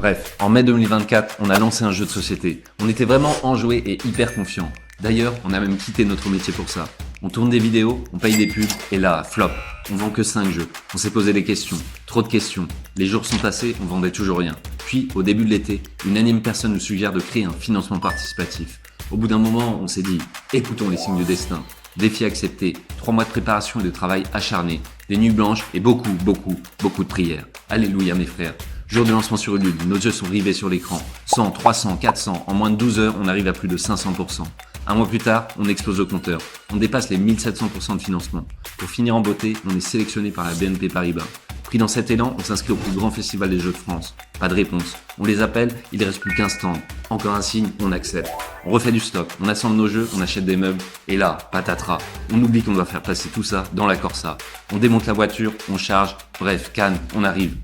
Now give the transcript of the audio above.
Bref, en mai 2024, on a lancé un jeu de société. On était vraiment enjoué et hyper confiant. D'ailleurs, on a même quitté notre métier pour ça. On tourne des vidéos, on paye des pubs, et là, flop. On vend que 5 jeux. On s'est posé des questions. Trop de questions. Les jours sont passés, on vendait toujours rien. Puis, au début de l'été, une énième personne nous suggère de créer un financement participatif. Au bout d'un moment, on s'est dit, écoutons les signes du destin. Défi accepté, 3 mois de préparation et de travail acharné, des nuits blanches et beaucoup de prières. Alléluia mes frères. Jour de lancement sur Ulule, nos yeux sont rivés sur l'écran. 100, 300, 400, en moins de 12 heures, on arrive à plus de 500%. Un mois plus tard, on explose le compteur. On dépasse les 1700% de financement. Pour finir en beauté, on est sélectionné par la BNP Paribas. Pris dans cet élan, on s'inscrit au plus grand festival des Jeux de France. Pas de réponse. On les appelle, il ne reste plus qu'un stand. Encore un signe, on accepte. On refait du stock, on assemble nos jeux, on achète des meubles. Et là, patatras. On oublie qu'on doit faire passer tout ça dans la Corsa. On démonte la voiture, on charge. Bref, Cannes, on arrive.